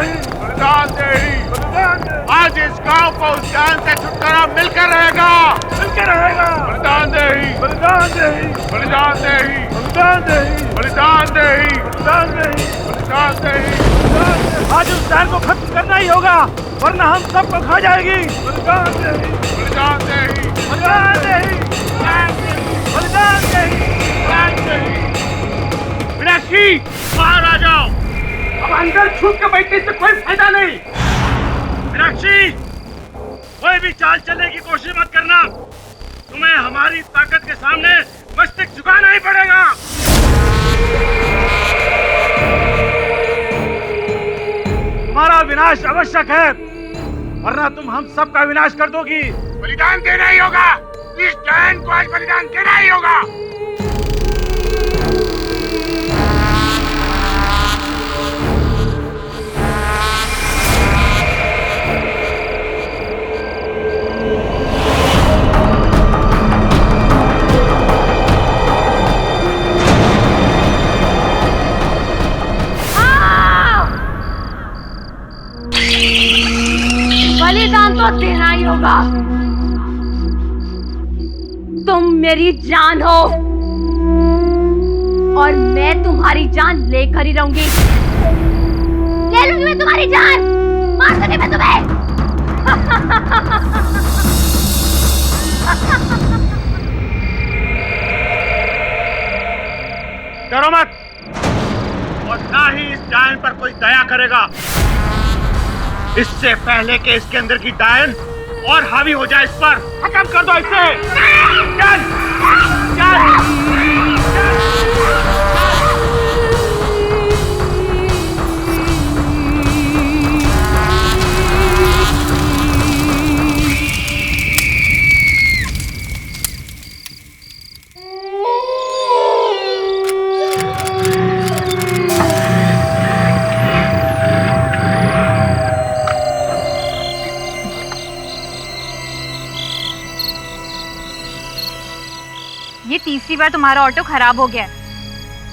बलिदान दे ही। आज इस गांव को उस जान से छुटकारा मिलकर रहेगा। बलिदान दे ही। बलिदान दे ही। बलिदान दे ही। बलिदान दे ही। बलिदान दे ही। आज उस जान को खत्म करना ही होगा, वरना हम सबको खा जाएगी। बलिदान दे ही। बलिदान दे ही। बलिदान दे ही। बलिदान दे ही। मीनाक्षी, बाहर आ जाओ। अब अंदर छुप के बैठने से कोई फायदा नहीं। मीनाक्षी, कोई भी चाल चलने की कोशिश मत करना। तुम्हें हमारी ताकत के सामने मस्तक झुकाना ही पड़ेगा। तुम्हारा विनाश आवश्यक है, वरना तुम हम सबका विनाश कर दोगी। बलिदान देना ही होगा। इस जान को आज बलिदान देना ही होगा। बलिदान तो देना ही होगा। तुम मेरी जान हो और मैं तुम्हारी जान लेकर ही रहूंगी। ले लूंगी मैं तुम्हारी जान, मार दूंगी मैं तुम्हें। डरो मत, और ना ही इस डायन पर कोई दया करेगा। इससे पहले कि इसके अंदर की डायन और हावी हो जाए इस पर, खत्म कर दो इसे। चल, चल, चल। ये तीसरी बार तुम्हारा ऑटो खराब हो गया है।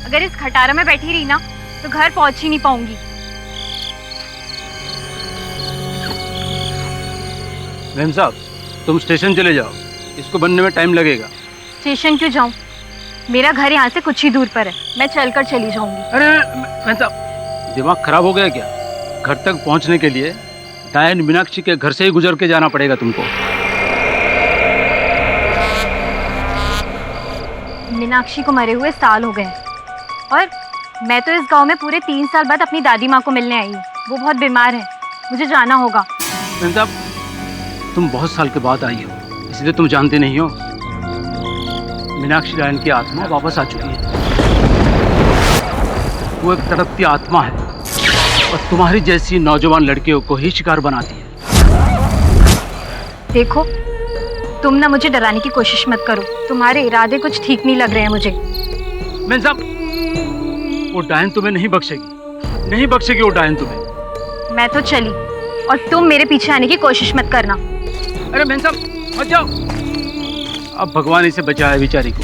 अगर इस खटारा में बैठी रही ना तो घर पहुंच ही नहीं पाऊंगी। मैम साहब, तुम स्टेशन चले जाओ, इसको बनने में टाइम लगेगा। स्टेशन क्यों जाऊं? मेरा घर यहाँ से कुछ ही दूर पर है, मैं चलकर चली जाऊंगी। अरे मैम साहब, दिमाग खराब हो गया क्या? घर तक पहुंचने के लिए डायन मीनाक्षी के घर से ही गुजर के जाना पड़ेगा तुमको। मीनाक्षी को मरे हुए साल हो गए और मैं तो इस गांव में पूरे 3 साल बाद अपनी दादी माँ को मिलने आई हूँ। वो बहुत बीमार है, मुझे जाना होगा। मैम साहब, तुम बहुत साल के बाद आई हो, इसलिए तुम जानते नहीं हो। मीनाक्षी डायन की आत्मा वापस आ चुकी है। वो एक तड़पती आत्मा है और तुम्हारी जैसी नौजवान लड़कियों को ही शिकार बनाती है। देखो, तुम ना मुझे डराने की कोशिश मत करो, तुम्हारे इरादे कुछ ठीक नहीं लग रहे हैं मुझे। मैम साहब, वो डायन तुम्हें नहीं बख्शेगी, नहीं बख्शेगी वो डायन तुम्हें। मैं तो चली और तुम मेरे पीछे आने की कोशिश मत करना। अरे मैम साहब, मत जाओ। अब भगवान इसे बचाए बेचारी को।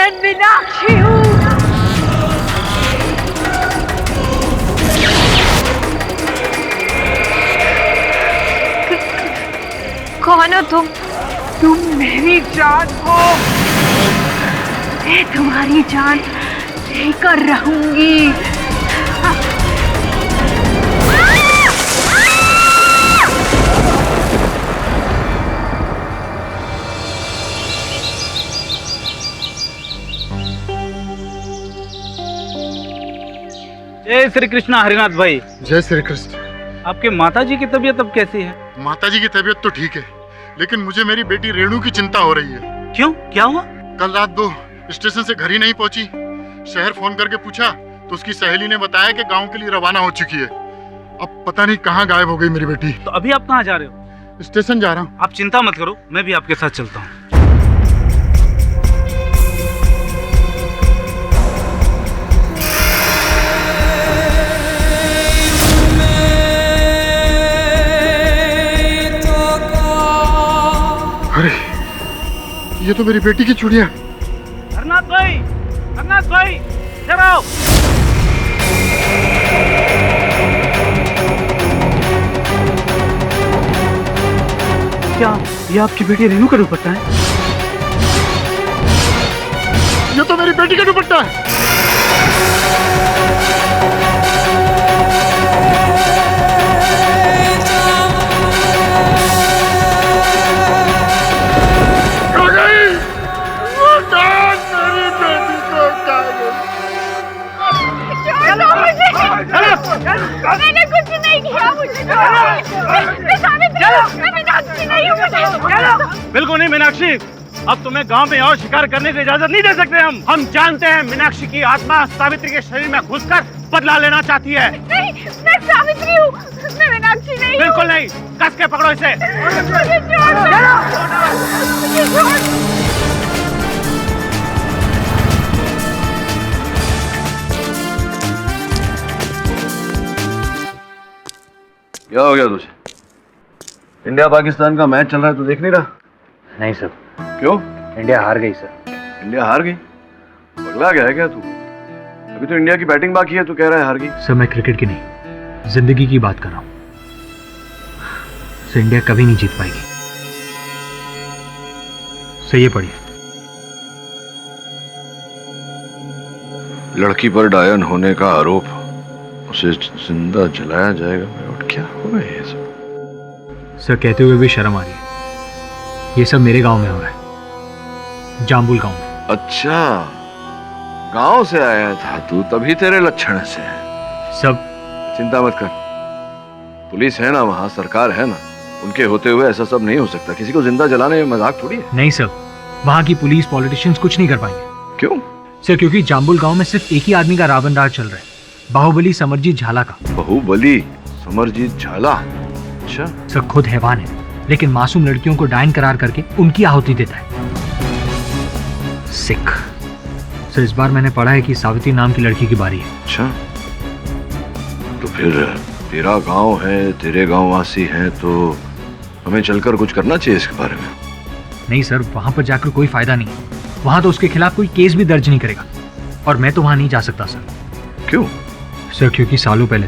मैं मीनाक्षी हूँ। कौन हो तुम? तुम मेरी जान हो, मैं तुम्हारी जान लेकर रहूंगी। जय श्री कृष्णा हरिनाथ भाई। जय श्री कृष्ण। आपके माताजी की तबीयत अब कैसी है? माताजी की तबीयत तो ठीक है, लेकिन मुझे मेरी बेटी रेणु की चिंता हो रही है। क्यों, क्या हुआ? कल रात 2 स्टेशन से घर ही नहीं पहुंची। शहर फोन करके पूछा तो उसकी सहेली ने बताया कि गांव के लिए रवाना हो चुकी है। अब पता नहीं कहाँ गायब हो गई मेरी बेटी। तो अभी आप कहाँ जा रहे हो? स्टेशन जा रहा हूँ। आप चिंता मत करो, मैं भी आपके साथ चलता हूँ। अरे, ये तो मेरी बेटी की चूड़ियां। हरनाथ भाई, इधर आओ। क्या ये आपकी बेटी रेणु का दुपट्टा है? ये तो मेरी बेटी का दुपट्टा है। मैंने कुछ नहीं किया, मुझे नहीं हूँ। बिल्कुल नहीं मीनाक्षी, अब तुम्हें गांव में और शिकार करने की इजाजत नहीं दे सकते हम जानते हैं मीनाक्षी की आत्मा सावित्री के शरीर में घुसकर बदला लेना चाहती है। नहीं, मैं सावित्री हूँ, मैं मीनाक्षी नहीं हूँ। बिल्कुल नहीं, कस के पकड़ो इसे। मुझे छोड़ दो। मुझे छोड़। क्या हो गया तुझे? इंडिया पाकिस्तान का मैच चल रहा है, तो देख नहीं रहा? नहीं सर। क्यों? इंडिया हार गई सर। इंडिया हार गई? पगला गया है क्या तू? अभी तो इंडिया की बैटिंग बाकी है, तू कह रहा है हार गई। सर मैं क्रिकेट की नहीं, जिंदगी की बात कर रहा हूँ। सर इंडिया कभी नहीं जीत पाएगी। सर ये पढ़िए। लड़की पर डायन होने का आरोप, उसे जिंदा जलाया जाएगा। और क्या हो रहा है ये सब? सर कहते हुए भी शर्म आ रही है। ये सब मेरे गांव में हो रहा है, जाम्बुल गांव में। अच्छा, गांव से आया था तू, तभी तेरे लक्षण से है। सब चिंता मत कर, पुलिस है ना वहाँ, सरकार है ना, उनके होते हुए ऐसा सब नहीं हो सकता। किसी को जिंदा जलाने में मजाक थोड़ी है। नहीं सर, वहाँ की पुलिस पॉलिटिशियंस कुछ नहीं कर पाएंगे। क्यों? सर क्योंकि जाम्बुल गांव में सिर्फ एक ही आदमी का रावण राज चल रहा है, बाहुबली समरजीत झाला का। बाहुबली समरजीत झाला? अच्छा। सर खुद हैवान है, लेकिन मासूम लड़कियों को डायन करार करके उनकी आहुति देता है। सिख। सर इस बार मैंने पढ़ा है कि सावित्री नाम की लड़की की बारी है। अच्छा, तो फिर तेरा गांव है, तेरे गांववासी हैं, तो हमें चलकर कुछ करना चाहिए इसके बारे में। नहीं सर, वहां पर जाकर कोई फायदा नहीं। वहां तो उसके खिलाफ कोई केस भी दर्ज नहीं करेगा, और मैं तो वहां नहीं जा सकता सर। क्यों? सर क्योंकि सालों पहले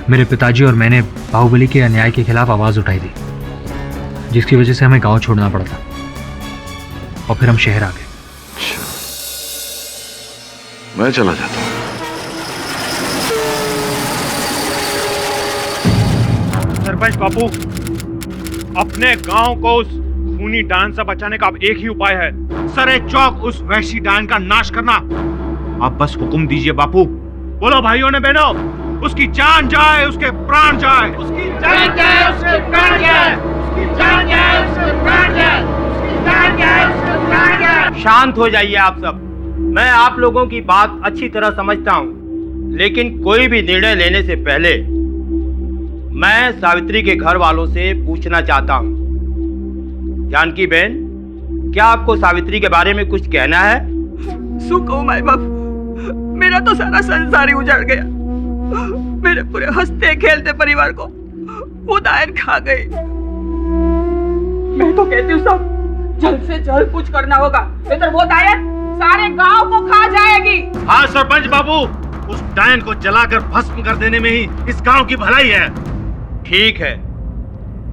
मेरे पिताजी और मैंने बाहुबली के अन्याय के खिलाफ आवाज उठाई थी, जिसकी वजह से हमें गांव छोड़ना पड़ा था, और फिर हम शहर आ गए। अच्छा, मैं चला जाता हूँ। सरपंच बापू, अपने गांव को उस खूनी डायन से बचाने का अब एक ही उपाय है, सरे चौक उस वैशी डायन का नाश करना। आप बस हुक्म दीजिए बापू। बोलो भाइयों ने बहनों, उसकी जान जाए, उसके प्राण जाए। उसकी जान जाए, उसके प्राण जाए। उसकी जान जाए, उसके प्राण जाए। उसकी जान जाए, उसके प्राण जाए। शांत हो जाइए आप सब। मैं आप लोगों की बात अच्छी तरह समझता हूँ, लेकिन कोई भी निर्णय लेने से पहले मैं सावित्री के घर वालों से पूछना चाहता हूँ। जानकी बहन, क्या आपको सावित्री के बारे में कुछ कहना है? શું કહું માય બાપ, मेरा तो सारा संसार ही उजड़ गया। मेरे पूरे हंसते खेलते परिवार को वो डायन खा गई। मैं तो कहती हूँ सब जल्द से जल्द कुछ करना होगा, नहीं तो वो डायन सारे गांव को खा जाएगी। हाँ सरपंच बाबू, उस डायन को जलाकर भस्म कर देने में ही इस गांव की भलाई है। ठीक है,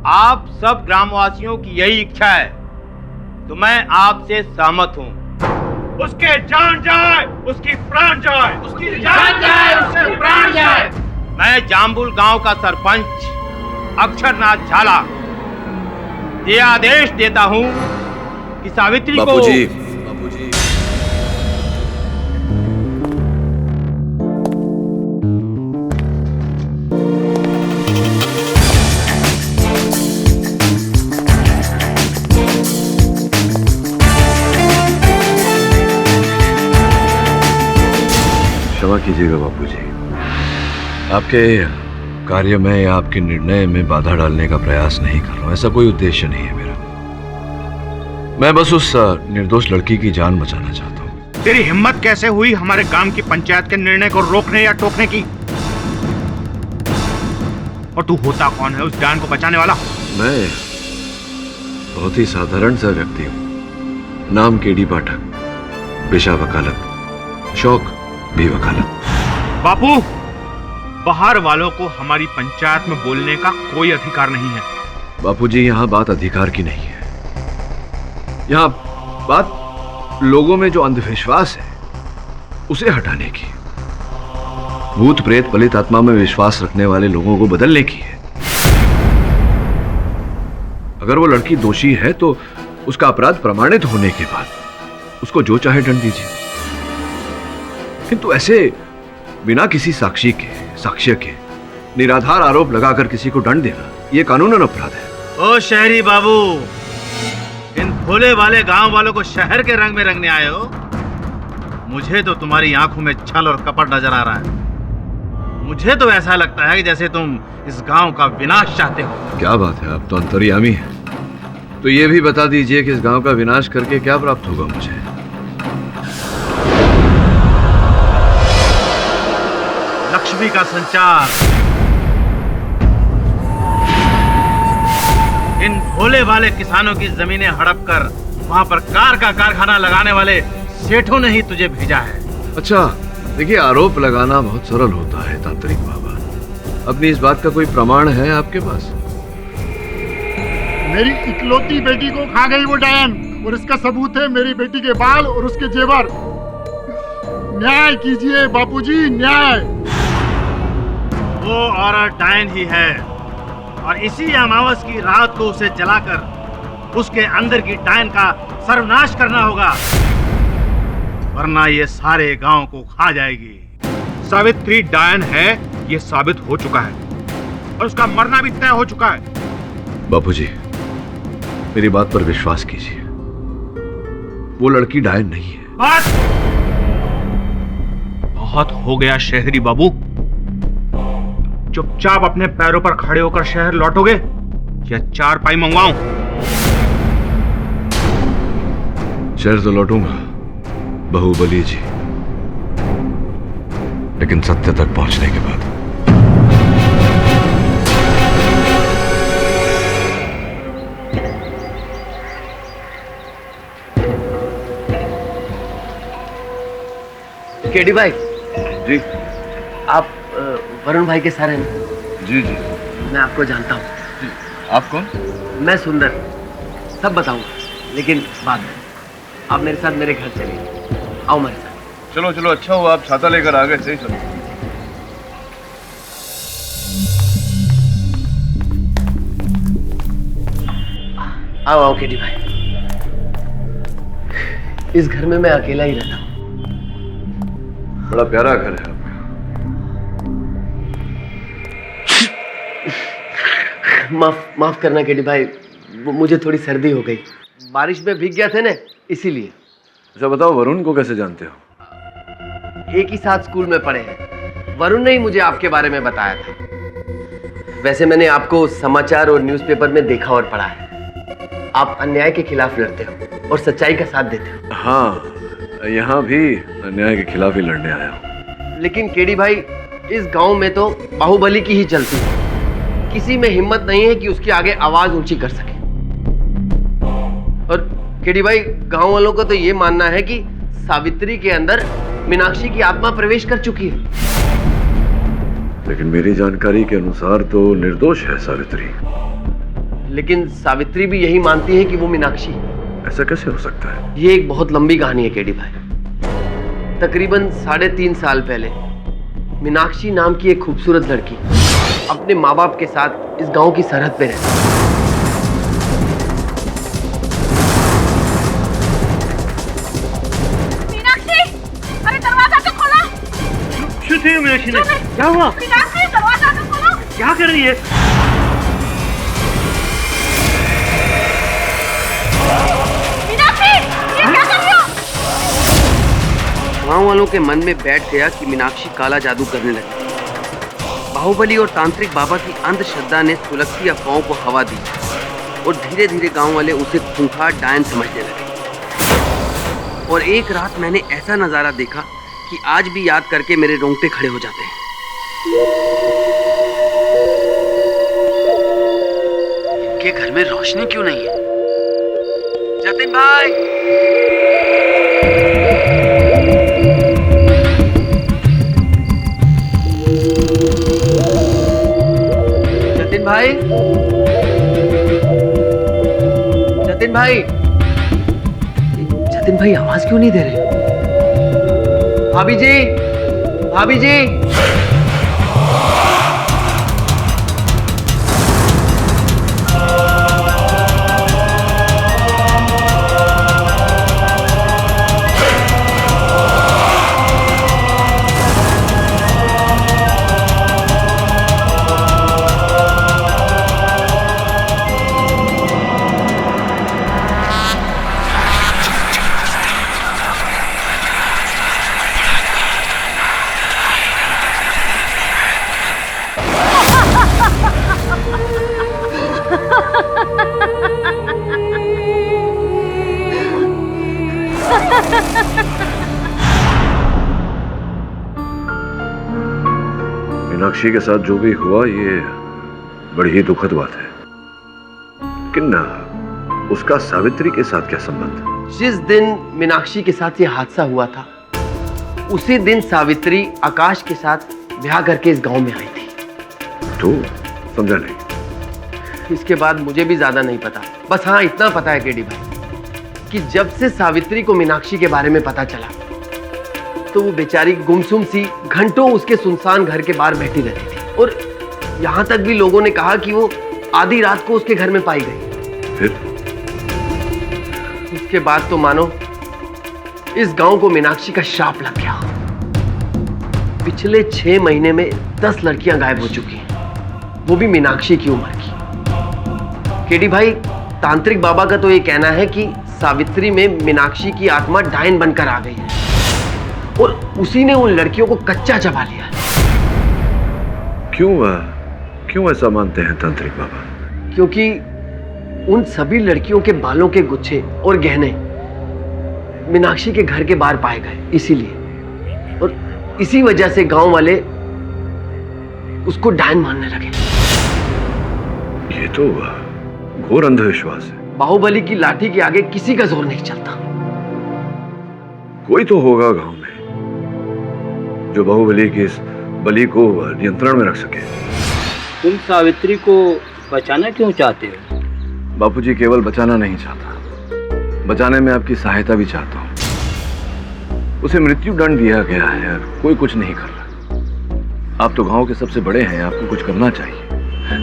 आप सब ग्रामवासियों की यही इच्छा है तो मैं आपसे सहमत हूँ। उसके जान जाए, उसकी प्राण जाए, उसकी जान जाए, उसके प्राण जाए। मैं जाम्बुल गांव का सरपंच अक्षरनाथ झाला ये आदेश देता हूँ कि सावित्री को बापूजी, क्षमा कीजिएगा बापूजी, आपके कार्य में या आपके निर्णय में बाधा डालने का प्रयास नहीं कर रहा हूं। ऐसा कोई उद्देश्य नहीं है मेरा। मैं बस उस निर्दोष लड़की की जान बचाना चाहता हूँ। तेरी हिम्मत कैसे हुई हमारे गांव की पंचायत के निर्णय को रोकने या टोकने की? और तू होता कौन है उस जान को बचाने वाला? मैं बहुत ही साधारण सा व्यक्ति हूँ। नाम केडी पाठक, पेशा वकालत, शौक भी वकालत। बापू, बाहर वालों को हमारी पंचायत में बोलने का कोई अधिकार नहीं है। बापूजी, यहाँ बात अधिकार की नहीं है। यहाँ बात लोगों में जो अंधविश्वास है उसे हटाने की, भूत प्रेत पलित आत्मा में विश्वास रखने वाले लोगों को बदलने की है। अगर वो लड़की दोषी है तो उसका अपराध प्रमाणित होने के बाद उसको जो चाहे दंड दीजिए, किंतु ऐसे बिना किसी साक्षी के निराधार आरोप लगाकर किसी को दंड देना यह कानूनन अपराध है। ओ शहरी बाबू, इन भोले वाले गांव वालों को शहर के रंग में रंगने आए हो? मुझे तो तुम्हारी आंखों में छल और कपट नजर आ रहा है। मुझे तो ऐसा लगता है कि जैसे तुम इस गांव का विनाश चाहते हो। क्या बात है, आप तो अंतर्यामी हैं। तो ये भी बता दीजिए कि इस गांव का विनाश करके क्या प्राप्त होगा मुझे? लक्ष्मी का संचार। इन भोले वाले किसानों की जमीनें हड़प कर वहां पर कार का कारखाना लगाने वाले सेठों ने ही तुझे भेजा है। अच्छा, देखिए, आरोप लगाना बहुत सरल होता है तांत्रिक बाबा। अपनी इस बात का कोई प्रमाण है आपके पास? मेरी इकलौती बेटी को खा गई वो डायन, और इसका सबूत है मेरी बेटी के बाल और उसके जेवर। न्याय कीजिए बापूजी, न्याय। वो औरत डायन ही है और इसी अमावस की रात को उसे जलाकर उसके अंदर की डायन का सर्वनाश करना होगा, वरना ये सारे गांव को खा जाएगी। सावित्री डायन है, ये साबित हो चुका है और उसका मरना भी तय हो चुका है। बापूजी, मेरी बात पर विश्वास कीजिए, वो लड़की डायन नहीं है। बहुत हो गया शहरी बाबू। चुपचाप अपने पैरों पर खड़े होकर शहर लौटोगे या चारपाई मंगवाऊं? शहर तो लौटूंगा बाहुबली जी, लेकिन सत्य तक पहुंचने के बाद। केडी भाई जी। आप वरुण भाई के सर हैं? जी जी, मैं आपको जानता हूँ। आप कौन? मैं सुंदर, सब बताऊंगा, लेकिन बाद में। आप मेरे साथ मेरे घर चलिए, आओ मेरे साथ। चलो चलो, अच्छा हुआ आप छाता लेकर आ गए। सही चलो। आओ आओ केडी भाई, इस घर में मैं अकेला ही रहता हूँ। बड़ा प्यारा घर है आपका। माफ करना केडी भाई, वो मुझे थोड़ी सर्दी हो गई, बारिश में भीग गया थे ना, इसीलिए। अच्छा बताओ, वरुण को कैसे जानते हो? एक ही साथ स्कूल में पढ़े हैं। वरुण ने ही मुझे आपके बारे में बताया था। वैसे मैंने आपको समाचार और न्यूज़पेपर में देखा और पढ़ा है। आप अन्याय के खिलाफ लड़ते हो और सच्चाई का साथ देते हो। हाँ, यहाँ भी अन्याय के खिलाफ ही लड़ने आया हूँ। लेकिन केडी भाई, इस गांव में तो बाहुबली की ही चलती है। किसी में हिम्मत नहीं है कि उसकी आगे आवाज ऊंची कर सके। और केडी भाई, गांव वालों का तो ये मानना है कि सावित्री के अंदर मीनाक्षी की आत्मा प्रवेश कर चुकी है। लेकिन मेरी जानकारी के अनुसार तो निर्दोष है सावित्री। लेकिन सावित्री भी यही मानती है कि वो मीनाक्षी है। ऐसा कैसे हो सकता है? ये एक बहुत लंबी कहानी है केडी भाई। तकरीबन 3.5 साल पहले मीनाक्षी नाम की एक खूबसूरत लड़की अपने माँ बाप के साथ इस गांव की सरहद पे रहती है। मीनाक्षी, अरे दरवाजा तो खोलो। मीनाक्षी ने क्या हुआ? मीनाक्षी, दरवाजा तो खोलो। क्या कर रही है? मीनाक्षी, ये क्या कर रही हो? गांव वालों के मन में बैठ गया कि मीनाक्षी काला जादू करने लगी। बाहुबली और तांत्रिक बाबा की अंधश्रद्धा ने सुलगती अफवाहों को हवा दी और धीरे धीरे गांव वाले उसे खूंखार डायन समझने लगे। और एक रात मैंने ऐसा नजारा देखा कि आज भी याद करके मेरे रोंगटे खड़े हो जाते हैं। इनके घर में रोशनी क्यों नहीं है? जतिन भाई, जतिन भाई, जतिन भाई, जतिन भाई आवाज क्यों नहीं दे रहे? भाभी जी, भाभी जी। मीनाक्षी के साथ जो भी हुआ ये बड़ी ही दुखद बात है। लेकिन उसका सावित्री के साथ क्या संबंध? जिस दिन मीनाक्षी के साथ ये हादसा हुआ था उसी दिन सावित्री आकाश के साथ ब्याह करके इस गांव में आई थी। तो समझा नहीं। इसके बाद मुझे भी ज्यादा नहीं पता। बस हाँ, इतना पता है केडी भाई कि जब से सावित्री को मीनाक्षी के बारे में पता चला तो वो बेचारी गुमसुम सी घंटों उसके सुनसान घर के बाहर बैठी रहती थी। और यहाँ तक भी लोगों ने कहा कि वो आधी रात को उसके घर में पाई गई। फिर उसके बाद तो मानो इस गांव को मीनाक्षी का श्राप लग गया। पिछले 6 महीने में 10 लड़कियां गायब हो चुकी हैं, वो भी मीनाक्षी की उम्र की। केडी भाई, तांत्रिक बाबा का तो ये कहना है कि सावित्री में मीनाक्षी की आत्मा डायन बनकर आ गई है और उसी ने उन लड़कियों को कच्चा चबा लिया। क्यों ऐसा मानते हैं तांत्रिक बाबा? क्योंकि उन सभी लड़कियों के बालों के गुच्छे और गहने मीनाक्षी के घर के बाहर पाए गए, इसीलिए। और इसी वजह से गांव वाले उसको डायन मानने लगे। ये तो घोर अंधविश्वास है। बाहुबली की लाठी के आगे किसी का जोर नहीं चलता। कोई तो होगा गांव में जो बाहुबली की इस बलि को नियंत्रण में रख सके। तुम सावित्री को बचाना क्यों चाहते हो? बापूजी केवल बचाना नहीं चाहता, बचाने में आपकी सहायता भी चाहता हूँ। उसे मृत्यु दंड दिया गया है और कोई कुछ नहीं कर रहा। आप तो गांव के सबसे बड़े हैं, आपको कुछ करना चाहिए।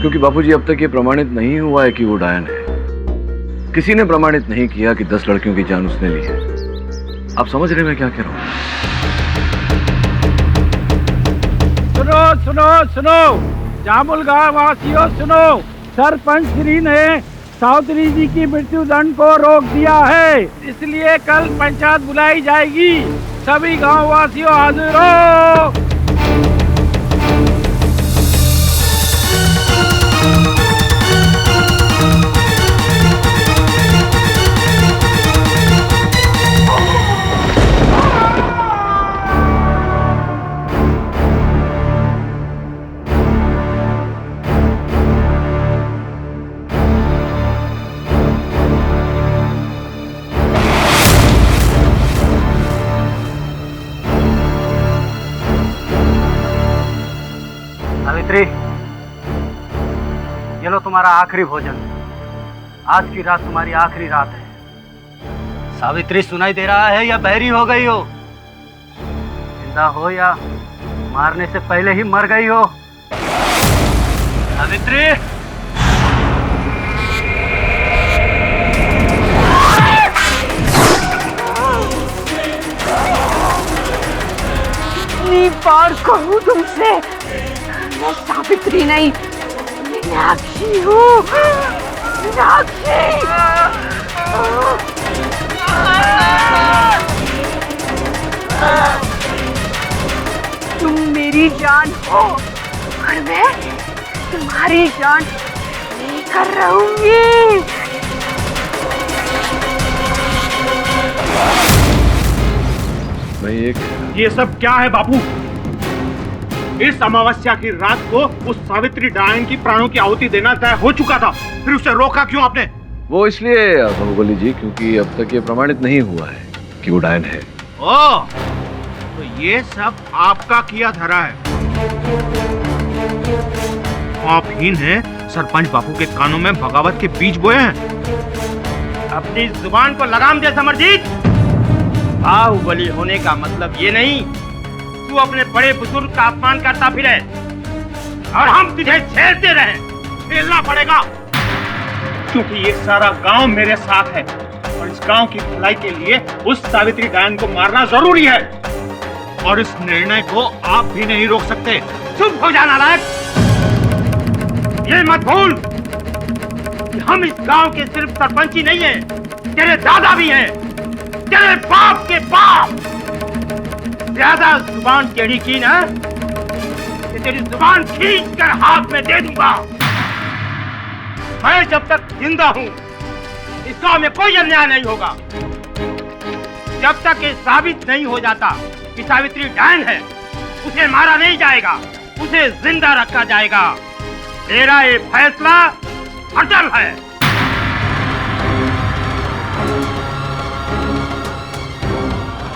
क्योंकि बापूजी अब तक ये प्रमाणित नहीं हुआ है कि वो डायन है। किसी ने प्रमाणित नहीं किया कि 10 लड़कियों की जान उसने ली है। आप समझ रहे मैं क्या कह रहा हूँ? सुनो जामुल गांव वासियों सुनो। सरपंच श्री ने सावित्री जी की मृत्यु दंड को रोक दिया है, इसलिए कल पंचायत बुलाई जाएगी। सभी गांव वासियों हाजिर हो। लो तुम्हारा आखिरी भोजन। आज की रात तुम्हारी आखिरी रात है। सावित्री सुनाई दे रहा है या बहरी हो गई हो? जिंदा हो या मारने से पहले ही मर गई हो? सावित्री! कितनी बार कहूँ तुमसे, मैं सावित्री नहीं, मीनाक्षी हूँ। मीनाक्षी! तुम मेरी जान हो और मैं तुम्हारी जान लेकर रहूंगी। ये सब क्या है बापू? इस अमावस्या की रात को उस सावित्री डायन की प्राणों की आहुति देना तय हो चुका था, फिर उसे रोका क्यों आपने? वो इसलिए बाहुबली जी क्योंकि अब तक ये प्रमाणित नहीं हुआ है कि वो डायन है। ओह, तो ये सब आपका किया धरा है। आप ही ने सरपंच बापू के कानों में बगावत के बीज बोए हैं। अपनी जुबान को लगाम दे समरजीत। बाहुबली होने का मतलब ये नहीं तू अपने बड़े बुजुर्ग का अपमान करता फिरे और हम तुझे झेलते रहे। झेलना पड़ेगा क्योंकि ये सारा गांव मेरे साथ है और इस गांव की भलाई के लिए उस सावित्री डायन को मारना जरूरी है और इस निर्णय को आप भी नहीं रोक सकते। चुप हो जाना लायक। ये मत भूल कि हम इस गांव के सिर्फ सरपंच ही नहीं है, तेरे दादा भी हैं, तेरे बाप के बाप। ज्यादा जुबान टेढ़ी की ना कि तेरी जुबान खींच कर हाथ में दे दूंगा। मैं जब तक जिंदा हूं इस गांव में कोई अन्याय नहीं होगा। जब तक ये साबित नहीं हो जाता कि सावित्री डायन है, उसे मारा नहीं जाएगा, उसे जिंदा रखा जाएगा। मेरा ये फैसला अटल है।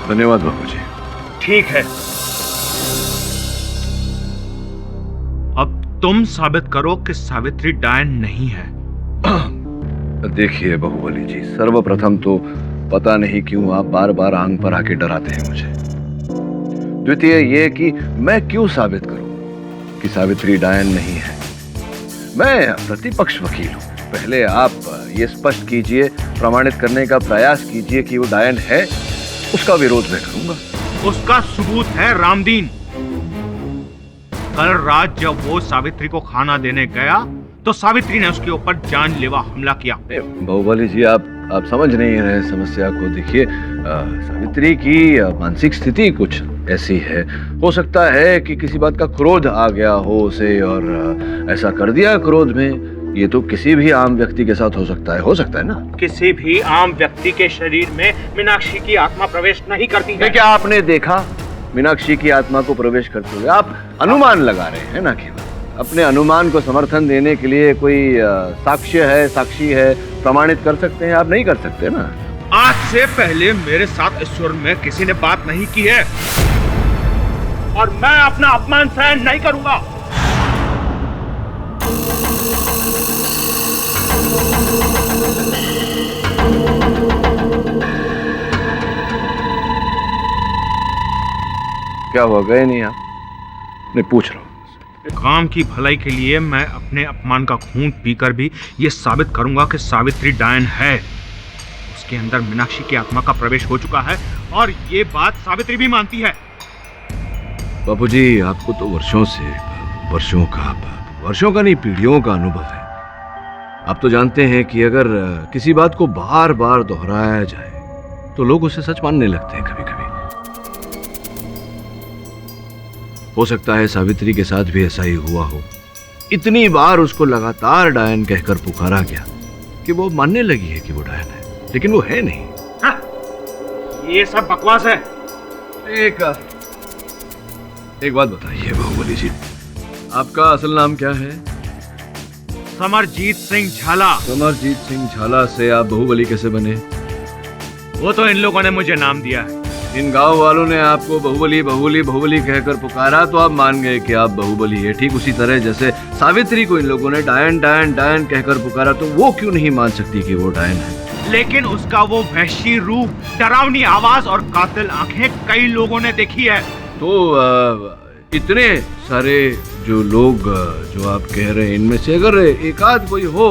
धन्यवाद बाबू जी। ठीक है, अब तुम साबित करो कि सावित्री डायन नहीं है। देखिए बाहुबली जी, सर्वप्रथम तो पता नहीं क्यों आप बार बार आंग पर आके डराते हैं मुझे। द्वितीय ये कि मैं क्यों साबित करूं कि सावित्री डायन नहीं है। मैं प्रतिपक्ष वकील हूं। पहले आप ये स्पष्ट कीजिए, प्रमाणित करने का प्रयास कीजिए कि वो डायन है, उसका विरोध मैं करूंगा। उसका सबूत है रामदीन। कल रात जब वो सावित्री को खाना देने गया तो सावित्री ने उसके ऊपर जानलेवा हमला किया। बाहुबली जी, आप समझ नहीं रहे समस्या को। देखिए, सावित्री की मानसिक स्थिति कुछ ऐसी है। हो सकता है कि किसी बात का क्रोध आ गया हो उसे और ऐसा कर दिया क्रोध में। ये तो किसी भी आम व्यक्ति के साथ हो सकता है ना। किसी भी आम व्यक्ति के शरीर में मीनाक्षी की आत्मा प्रवेश नहीं करती है। क्या आपने देखा मीनाक्षी की आत्मा को प्रवेश करते हुए? आप अनुमान लगा रहे हैं ना केवल। अपने अनुमान को समर्थन देने के लिए कोई साक्षी है, प्रमाणित कर सकते हैं? आप नहीं कर सकते ना। आज से पहले मेरे साथ ईश्वर में किसी ने बात नहीं की है और मैं अपना अपमान सहन नहीं करूंगा। क्या हुआ, गए नहीं आप? नहीं, पूछ रहा हूं। काम की भलाई के लिए मैं अपने अपमान का खून पीकर भी ये साबित करूंगा कि सावित्री डायन है। उसके अंदर मीनाक्षी की आत्मा का प्रवेश हो चुका है और ये बात सावित्री भी मानती है। बापूजी, आपको तो वर्षों का नहीं, पीढ़ियों का अनुभव है। आप तो जानते हैं कि अगर किसी बात को बार बार दोहराया जाए तो लोग उसे सच मानने लगते हैं कभी कभी। हो सकता है सावित्री के साथ भी ऐसा ही हुआ हो। इतनी बार उसको लगातार डायन कहकर पुकारा गया कि वो मानने लगी है कि वो डायन है, लेकिन वो है नहीं। हाँ, ये सब बकवास है। एक बात बताइए बाहुबली जी, आपका असल नाम क्या है? समरजीत सिंह झाला। समरजीत सिंह झाला से आप बाहुबली कैसे बने? वो तो इन लोगों ने मुझे नाम दिया है। इन गांव वालों ने आपको बाहुबली बाहुबली बाहुबली कहकर पुकारा तो आप मान गए कि आप बाहुबली है। ठीक उसी तरह जैसे सावित्री को इन लोगों ने डायन डायन डायन कहकर पुकारा तो वो क्यों नहीं मान सकती कि वो डायन है। लेकिन उसका वो वहशी रूप, डरावनी आवाज और कातिल आंखें कई लोगों ने देखी है। तो इतने सारे जो लोग जो आप कह रहे हैं, इनमें से अगर एक आध कोई हो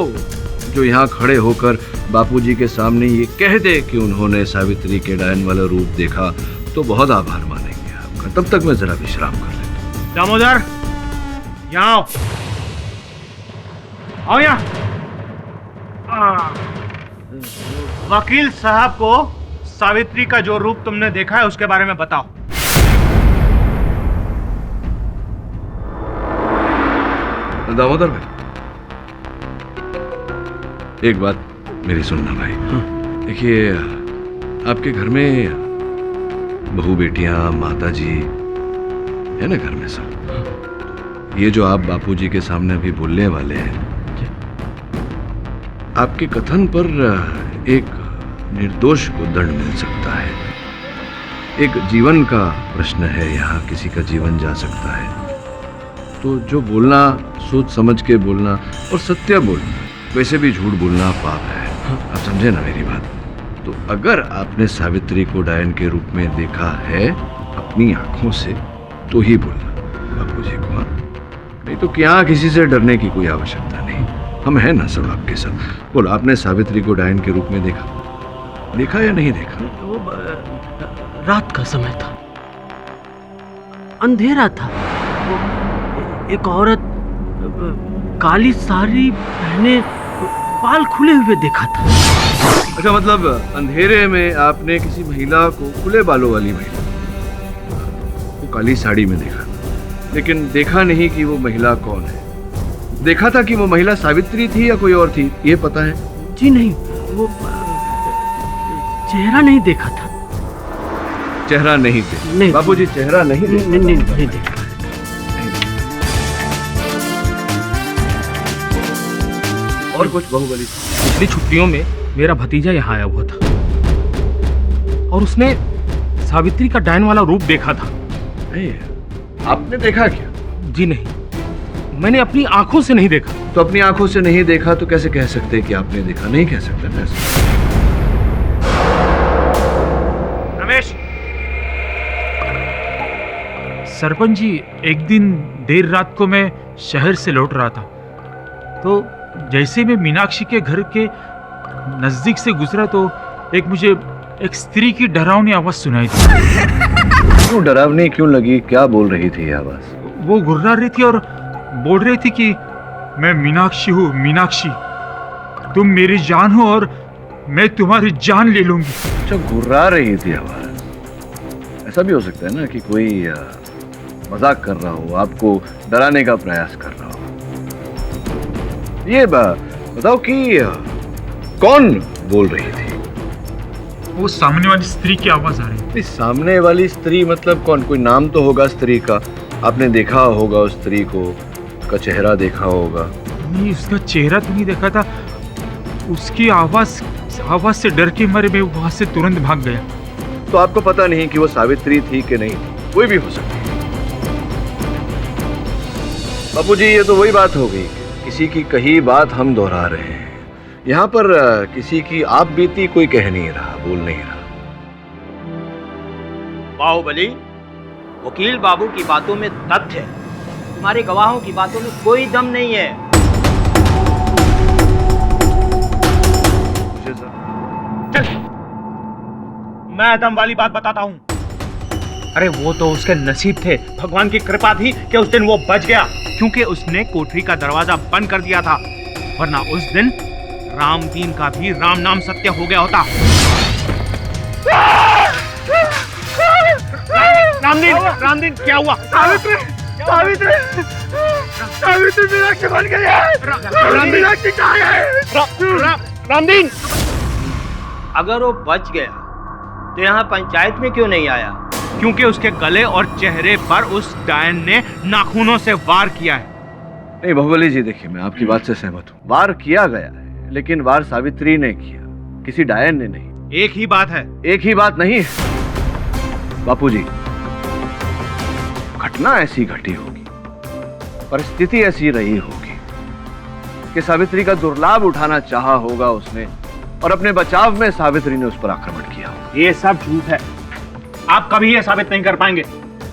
जो यहाँ खड़े होकर बापूजी के सामने ये कह दे कि उन्होंने सावित्री के डायन वाला रूप देखा तो बहुत आभार मानेंगे आपका। तब तक मैं जरा विश्राम कर लेता हूँ। दामोदर, यहाँ आओ, आओ यहाँ। वकील साहब को सावित्री का जो रूप तुमने देखा है उसके बारे में बताओ। दामोदर भाई, एक बात मेरी सुनना भाई। देखिए, आपके घर में बहू बेटियां, माता जी है ना घर में सब। ये जो आप बापूजी के सामने अभी बोलने वाले हैं, आपके कथन पर एक निर्दोष को दंड मिल सकता है। एक जीवन का प्रश्न है, यहाँ किसी का जीवन जा सकता है। तो जो बोलना सोच समझ के बोलना और सत्य बोलना, वैसे भी झूठ बोलना पाप है। आप समझे ना मेरी बात। तो अगर आपने सावित्री को डायन के रूप में देखा है अपनी आंखों से तो ही बोलना बापूजी को। हाँ, नहीं तो यहाँ किसी से डरने की कोई आवश्यकता नहीं। हम हैं ना सब आपके साथ। बोलो, आपने सावित्री को डायन के रूप में देखा या नहीं देखा? वो रात का समय था, अंधेरा था। एक औरत काली साड़ी पहने, बाल खुले हुए देखा था। अच्छा, मतलब अंधेरे में आपने किसी महिला को, खुले बालों वाली महिला वो काली साड़ी में देखा, लेकिन देखा नहीं कि वो महिला कौन है। देखा था कि वो महिला सावित्री थी या कोई और थी, ये पता है? जी नहीं, वो चेहरा नहीं देखा था। चेहरा नहीं देखा? नहीं बापूजी, चेहरा नहीं देखा? नहीं देखा। और कुछ बाहुबली? पिछली छुट्टियों में मेरा भतीजा यहाँ आया हुआ था और उसने सावित्री का डायन वाला रूप देखा था। आपने देखा क्या? जी नहीं, मैंने अपनी आंखों से नहीं देखा। तो अपनी आंखों से नहीं देखा तो कैसे कह सकते कि आपने देखा? नहीं कह सकते ना ऐसा। रमेश, सरपंच जी, एक दिन देर रात को मैं शहर से लौट रहा था तो जैसे मैं मीनाक्षी के घर के नजदीक से गुजरा तो मुझे एक स्त्री की डरावनी आवाज सुनाई दी। क्यों डरावनी क्यों लगी? क्या बोल रही थी आवाज? वो गुर्रा रही थी और बोल रही थी कि मैं मीनाक्षी हूँ, मीनाक्षी, तुम मेरी जान हो और मैं तुम्हारी जान ले लूंगी। अच्छा, गुर्रा रही थी आवाज। ऐसा भी हो सकता है ना कि कोई मजाक कर रहा हो, आपको डराने का प्रयास कर रहा हो। ये बताओ कि कौन बोल रही थी? वो सामने वाली स्त्री की आवाज आ रही थी। सामने वाली स्त्री मतलब कौन? कोई नाम तो होगा स्त्री का, आपने देखा होगा उस स्त्री को, उसका चेहरा देखा होगा। नहीं, उसका चेहरा तो नहीं देखा था, उसकी आवाज से डर के मारे मैं वहां से तुरंत भाग गया। तो आपको पता नहीं कि वो सावित्री थी कि नहीं? कोई भी हो सकती है। बापूजी, ये तो वही बात हो गई, किसी की कही बात हम दोहरा रहे हैं। यहाँ पर किसी की आप बीती कोई कह नहीं रहा, बोल नहीं रहा। बाहुबली, वकील बाबू की बातों में तथ्य है, तुम्हारे गवाहों की बातों में कोई दम नहीं है। चल, मैं दम वाली बात बताता हूँ। अरे वो तो उसके नसीब थे, भगवान की कृपा थी कि उस दिन वो बच गया, क्योंकि उसने कोठरी का दरवाजा बंद कर दिया था, वरना उस दिन रामदीन का भी राम नाम सत्य हो गया होता। रामदीन क्या हुआ? सावित्री मीनाक्षी बन गई है। मीनाक्षी कहाँ है? रामदीन, अगर वो बच गया तो यहाँ पंचायत में क्यों नहीं आया? क्योंकि उसके गले और चेहरे पर उस डायन ने नाखूनों से वार किया है। नहीं बाहुबली जी, देखिए, मैं आपकी बात से सहमत हूँ, वार किया गया है, लेकिन वार सावित्री ने किया, किसी डायन ने नहीं। एक ही बात है। एक ही बात नहीं है। बापूजी, घटना ऐसी घटी होगी, परिस्थिति ऐसी रही होगी कि सावित्री का दुर्लाभ उठाना चाहा होगा उसने, और अपने बचाव में सावित्री ने उस पर आक्रमण किया होगा। ये सब झूठ है, आप कभी ये साबित नहीं कर पाएंगे।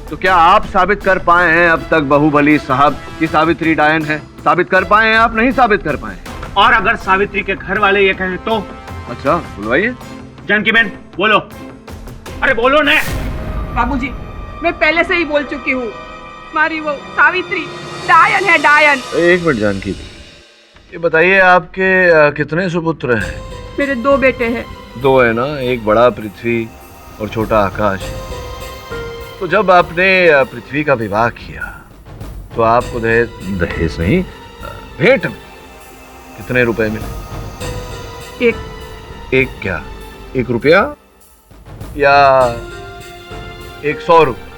तो क्या आप साबित कर पाए हैं अब तक बाहुबली साहब कि सावित्री डायन है? साबित कर पाए हैं आप? नहीं साबित कर पाए? और अगर सावित्री के घर वाले ये कहें तो? अच्छा, बुलवाइए। जानकी बहन बोलो, अरे बोलो ना। बाबूजी, मैं पहले से ही बोल चुकी हूँ, हमारी वो सावित्री डायन है, डायन। एक मिनट जानकी, ये बताइए आपके कितने सुपुत्र हैं? मेरे 2 बेटे हैं। 2 है ना, एक बड़ा पृथ्वी और छोटा आकाश। तो जब आपने पृथ्वी का विवाह किया तो आपको दहेज नहीं, भेंट में कितने रुपए मिले? एक क्या? 1 रुपया या 100 रुपए?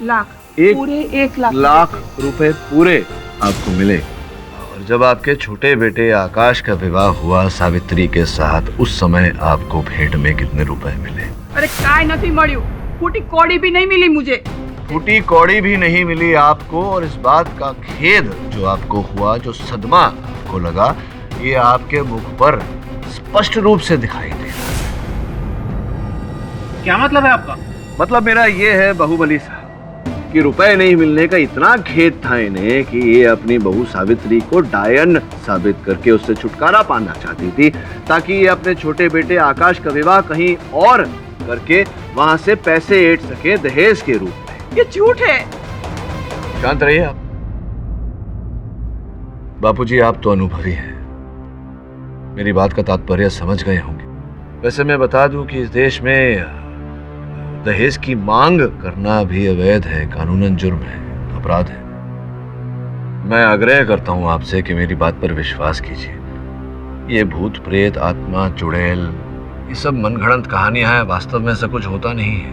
लाख। पूरे 1 लाख। लाख रुपए पूरे आपको मिले। और जब आपके छोटे बेटे आकाश का विवाह हुआ सावित्री के साथ, उस समय आपको भेंट में कितने रुपए मिले? अरे काय नहीं मळ्यू, फूटी कौड़ी भी नहीं मिली मुझे। फूटी कौड़ी भी नहीं मिली आपको, और इस बात का खेद जो आपको हुआ, जो सदमा आपको लगा, ये आपके मुख पर स्पष्ट रूप से दिखाई दे रहा है। क्या मतलब है आपका? मतलब मेरा ये है बाहुबली साहब कि रुपए नहीं मिलने का इतना खेद था इन्हें कि ये अपनी बहू सावित्री को डायन साबित करके उससे छुटकारा पाना चाहती थी, ताकि ये अपने छोटे बेटे आकाश का विवाह कहीं और करके वहां से पैसे ऐंठ सके दहेज के रूप में। ये झूठ है। शांत रहिए आप। बापूजी, आप तो अनुभवी हैं, मेरी बात का तात्पर्य समझ गए होंगे। वैसे मैं बता दूं कि इस देश में दहेज की मांग करना भी अवैध है, कानूनन जुर्म है, अपराध है। मैं आग्रह करता हूं आपसे कि मेरी बात पर विश्वास कीजिए। ये भूत प्रेत, आत्मा, चुड़ैल, ये सब मनगढ़ंत कहानियां हैं, वास्तव में ऐसा कुछ होता नहीं है।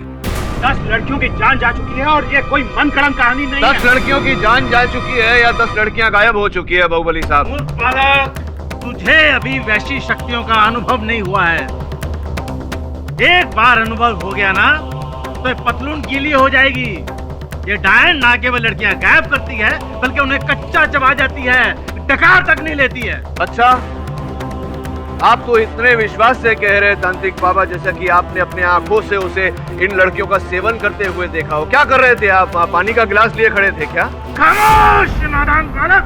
10 लड़कियों की जान जा चुकी है और ये कोई मनगढ़ंत कहानी नहीं है। 10 लड़कियों की जान जा चुकी है या 10 लड़कियां गायब हो चुकी है बाहुबली साहब? तुझे अभी वैसी शक्तियों का अनुभव नहीं हुआ है। एक बार अनुभव हो गया ना तो ये पतलून गीली हो जाएगी। ये डायन ना केवल लड़कियां गायब करती है, बल्कि उन्हें कच्चा चबा जाती है, डकार तक नहीं लेती है। अच्छा, आप तो इतने विश्वास से कह रहे तांत्रिक बाबा, जैसा कि आपने अपने आंखों से उसे इन लड़कियों का सेवन करते हुए देखा हो। क्या कर रहे थे आप? पानी का गिलास लिए खड़े थे क्या? खामोश नादान बालक,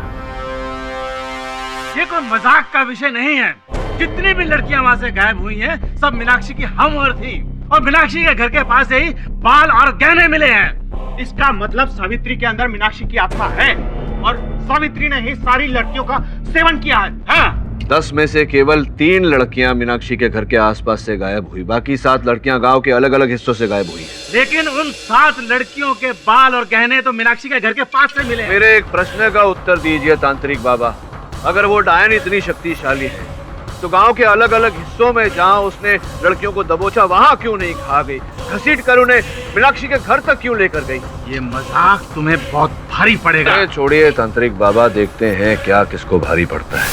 ये कोई मजाक का विषय नहीं है। जितनी भी लड़कियां वहां से गायब हुई हैं, सब मीनाक्षी की हमवर थी, और मीनाक्षी के घर के पास से ही बाल और गहने मिले हैं। इसका मतलब सावित्री के अंदर मीनाक्षी की आत्मा है, और सावित्री ने ही सारी लड़कियों का सेवन किया है। हाँ। 10 में से केवल 3 लड़कियां मीनाक्षी के घर के आसपास से गायब हुई, बाकी 7 लड़कियां गांव के अलग अलग हिस्सों से गायब हुई हैं। लेकिन उन 7 लड़कियों के बाल और गहने तो मीनाक्षी के घर के पास से मिले। मेरे एक प्रश्न का उत्तर दीजिए तांत्रिक बाबा, अगर वो डायन इतनी शक्तिशाली है तो गांव के अलग अलग हिस्सों में जहां उसने लड़कियों को दबोचा, वहां क्यों नहीं खा गई? घसीट कर उन्हें मीनाक्षी के घर तक क्यों लेकर गई? ये मजाक तुम्हें बहुत भारी पड़ेगा। छोड़िए तांत्रिक बाबा, देखते हैं क्या किसको भारी पड़ता है।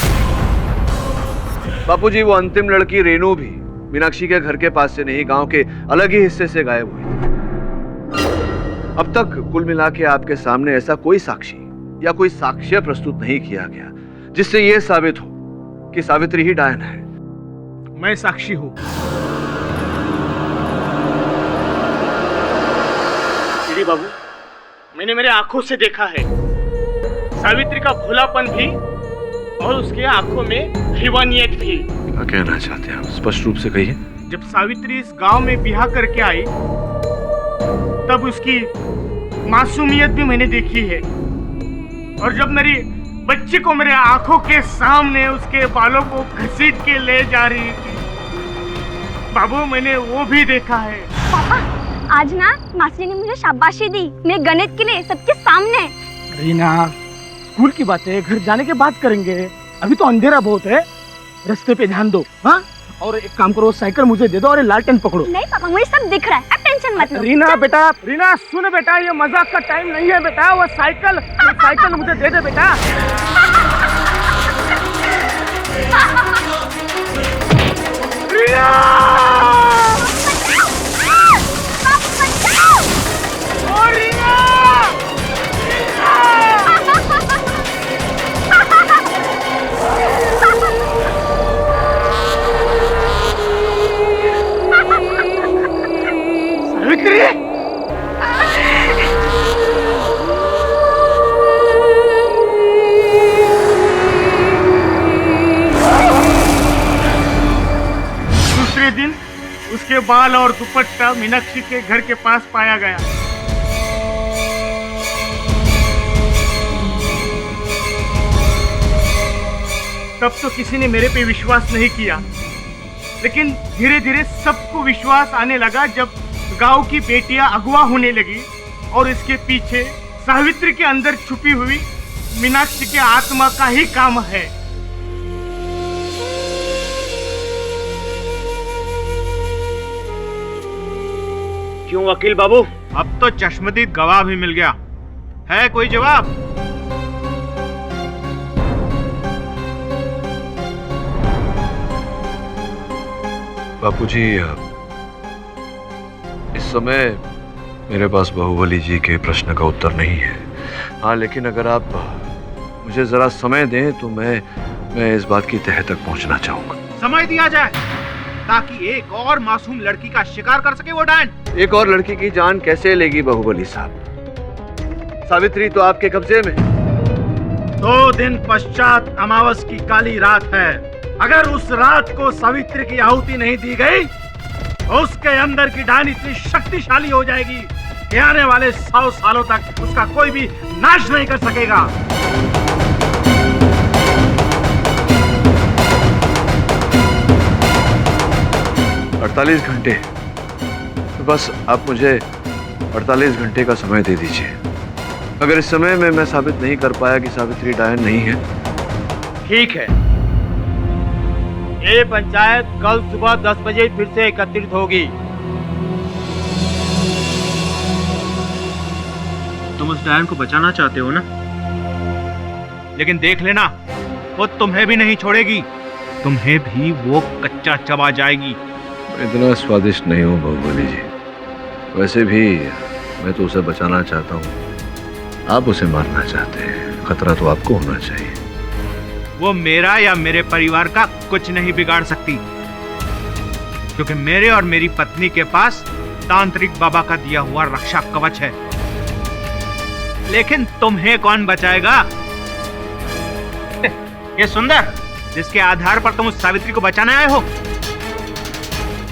बापूजी, वो अंतिम लड़की रेनू भी मीनाक्षी के घर के पास से नहीं, गांव के अलग ही हिस्से से गायब हुई। अब तक कुल मिला के आपके सामने ऐसा कोई साक्षी या कोई साक्ष्य प्रस्तुत नहीं किया गया जिससे यह साबित हो कि सावित्री ही डायन है। मैं साक्षी हूं। बाबू, मैंने मेरे आंखों से देखा है सावित्री का भोलापन भी और उसके आंखों में हैवानियत भी। क्या कहना चाहते हैं आप? स्पष्ट रूप से कहिए। जब सावित्री इस गांव में ब्याह करके आई, तब उसकी मासूमियत भी मैंने देखी है, और जब मेरी बच्ची को मेरे आंखों के सामने उसके बालों को घसीट के ले जा रही थी, बाबू, मैंने वो भी देखा है। पापा, आज ना मास्टर ने मुझे शाबाशी दी मेरे गणित के लिए, सबके सामने। रीना, स्कूल की बातें घर जाने के बाद करेंगे, अभी तो अंधेरा बहुत है, रास्ते पे ध्यान दो। हाँ, और एक काम करो, साइकिल मुझे दे दो और लालटेन पकड़ो। नहीं पापा, मुझे सब दिख रहा है, अब टेंशन मत लो। रीना बेटा, रीना सुन बेटा, ये मजाक का टाइम नहीं है बेटा। वो साइकिल मुझे दे दे बेटा। रीना! सावित्री, दूसरे दिन उसके बाल और दुपट्टा मीनाक्षी के घर के पास पाया गया। तब तो किसी ने मेरे पे विश्वास नहीं किया, लेकिन धीरे धीरे सबको विश्वास आने लगा जब गांव की बेटियां अगवा होने लगी और इसके पीछे सावित्री के अंदर छुपी हुई मीनाक्षी के आत्मा का ही काम है। क्यों वकील बाबू? अब तो चश्मदीद गवाह भी मिल गया है, कोई जवाब? बापूजी, इस समय मेरे पास बाहुबली जी के प्रश्न का उत्तर नहीं है। हाँ, लेकिन अगर आप मुझे जरा समय दें तो मैं इस बात की तह तक पहुंचना चाहूंगा। समय दिया जाए ताकि एक और मासूम लड़की का शिकार कर सके वो डायन। एक और लड़की की जान कैसे लेगी बाहुबली साहब? सावित्री तो आपके कब्जे में। 2 दिन पश्चात अमावस की काली रात है। अगर उस रात को सावित्री की आहुति नहीं दी गई तो उसके अंदर की डायन इतनी शक्तिशाली हो जाएगी कि आने वाले 100 सालों तक उसका कोई भी नाश नहीं कर सकेगा। 48 घंटे, बस आप मुझे 48 घंटे का समय दे दीजिए। अगर इस समय में मैं साबित नहीं कर पाया कि सावित्री डायन नहीं है, ठीक है। ये पंचायत कल सुबह 10 बजे फिर से एकत्रित होगी। तुम उस डायन को बचाना चाहते हो ना? लेकिन देख लेना, वो तुम्हें भी नहीं छोड़ेगी, तुम्हें भी वो कच्चा चबा जाएगी। मैं इतना स्वादिष्ट नहीं हूँ बाहुबली जी। वैसे भी मैं तो उसे बचाना चाहता हूँ, आप उसे मारना चाहते हैं। खतरा तो आपको होना चाहिए। वो मेरा या मेरे परिवार का कुछ नहीं बिगाड़ सकती, क्योंकि मेरे और मेरी पत्नी के पास तांत्रिक बाबा का दिया हुआ रक्षा कवच है। लेकिन तुम्हें कौन बचाएगा? ये सुंदर, जिसके आधार पर तुम उस सावित्री को बचाने आए हो,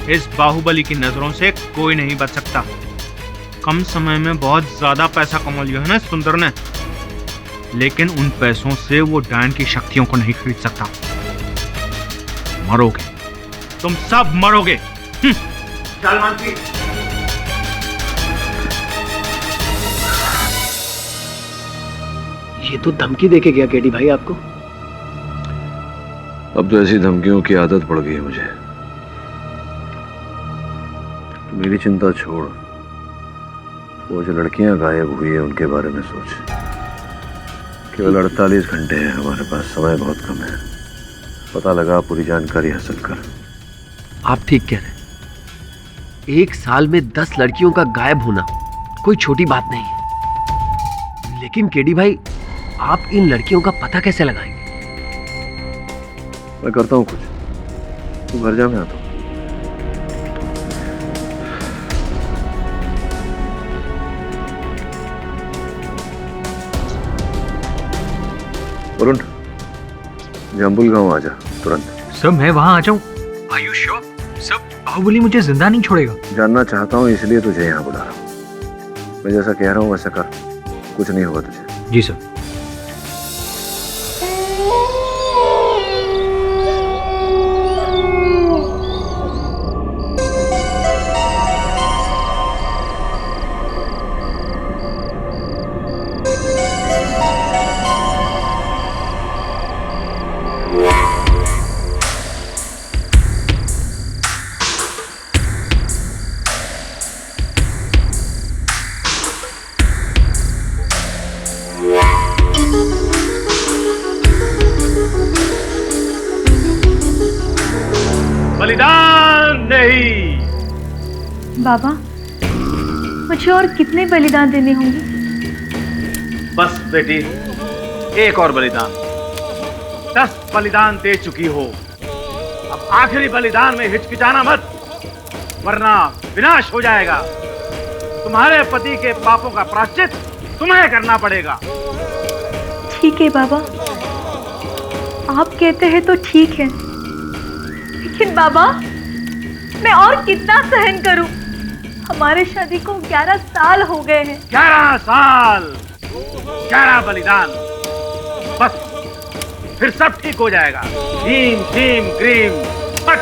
इस बाहुबली की नजरों से कोई नहीं बच सकता। कम समय में बहुत ज्यादा पैसा कमा लिया है ना सुंदर ने, लेकिन उन पैसों से वो डायन की शक्तियों को नहीं खरीद सकता। मरोगे, तुम सब मरोगे। चल मंत्री। ये तो धमकी देके गया केडी भाई आपको। अब तो ऐसी धमकियों की आदत पड़ गई है मुझे। तो मेरी चिंता छोड़, वो जो लड़कियां गायब हुई है उनके बारे में सोच। केवल 48 घंटे हैं हमारे पास, समय बहुत कम है। पता लगा पूरी जानकारी हासिल कर। आप ठीक कह रहे हैं। 1 साल में 10 लड़कियों का गायब होना कोई छोटी बात नहीं है। लेकिन केडी भाई, आप इन लड़कियों का पता कैसे लगाएंगे? मैं करता हूँ कुछ, तू घर जा, मैं आता हूँ। वरुण, जाम्बुल गांव आजा तुरंत। सर मैं वहां आ जाऊं? Are you sure? Sir Baahubali मुझे जिंदा नहीं छोड़ेगा। जानना चाहता हूँ इसलिए तुझे यहाँ बुला रहा हूँ। मैं जैसा कह रहा हूँ वैसा कर, कुछ नहीं होगा तुझे। जी सर। बलिदान नहीं। बाबा, मुझे और कितने बलिदान देने होंगे? बस बेटी, एक और बलिदान। 10 बलिदान दे चुकी हो, अब आखिरी बलिदान में हिचकिचाना मत, वरना विनाश हो जाएगा। तुम्हारे पति के पापों का प्रायश्चित तुम्हें करना पड़ेगा। ठीक है बाबा, आप कहते हैं तो ठीक है, लेकिन बाबा मैं और कितना सहन करूं? हमारे शादी को 11 साल हो गए हैं। 11 साल, 11 बलिदान, बस फिर सब ठीक हो जाएगा। भीम भीम क्रीम फट।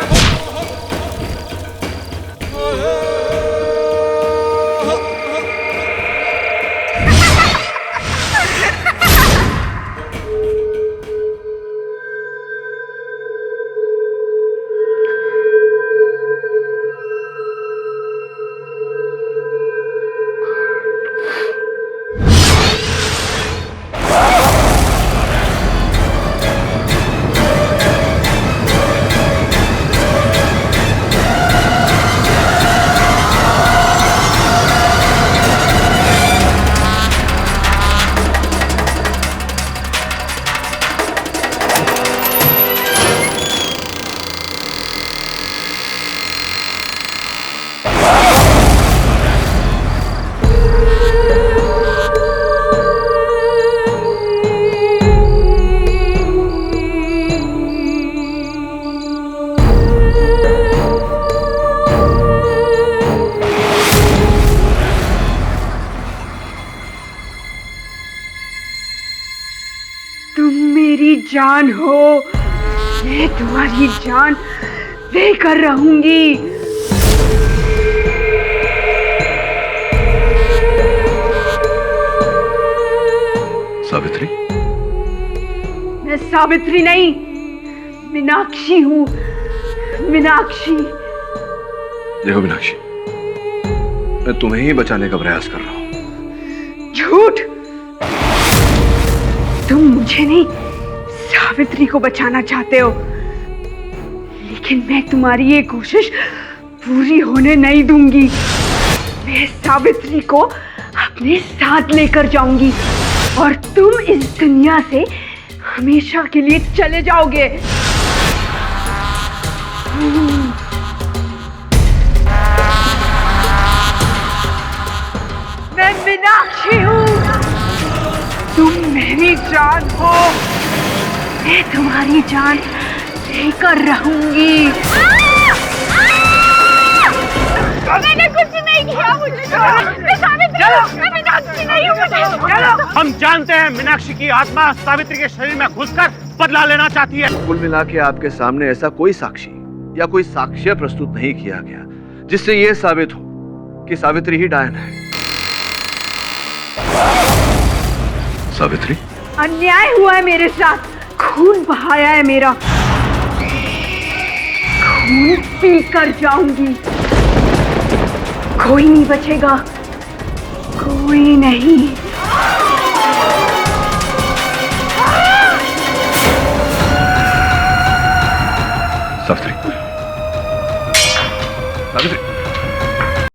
जान हो, मैं तुम्हारी जान लेकर रहूंगी। सावित्री? मैं सावित्री नहीं, मीनाक्षी हूँ। मीनाक्षी। देखो मीनाक्षी, मैं तुम्हें ही बचाने का प्रयास कर रहा हूँ। झूठ! तुम मुझे नहीं, सावित्री को बचाना चाहते हो, लेकिन मैं तुम्हारी ये कोशिश पूरी होने नहीं दूंगी। मैं सावित्री को अपने साथ लेकर जाऊंगी और तुम इस दुनिया से हमेशा के लिए चले जाओगे। मैं मीनाक्षी हूँ, तुम मेरी जान हो, मैं तुम्हारी जान लेकर रहूंगी। मैंने कुछ नहीं किया, मुझे छोड़ो। मैं सावित्री हूँ, मैं मीनाक्षी नहीं हूँ, मुझे। हम जानते हैं मीनाक्षी की आत्मा सावित्री के शरीर में घुसकर बदला लेना चाहती है। कुल मिला के आपके सामने ऐसा कोई साक्षी या कोई साक्ष्य प्रस्तुत नहीं किया गया जिससे यह साबित हो कि सावित्री ही डायन है। सावित्री? अन्याय हुआ है मेरे साथ, खून बहाया है मेरा, खून पी कर जाऊंगी। कोई नहीं बचेगा, कोई नहीं। सावित्री, सावित्री।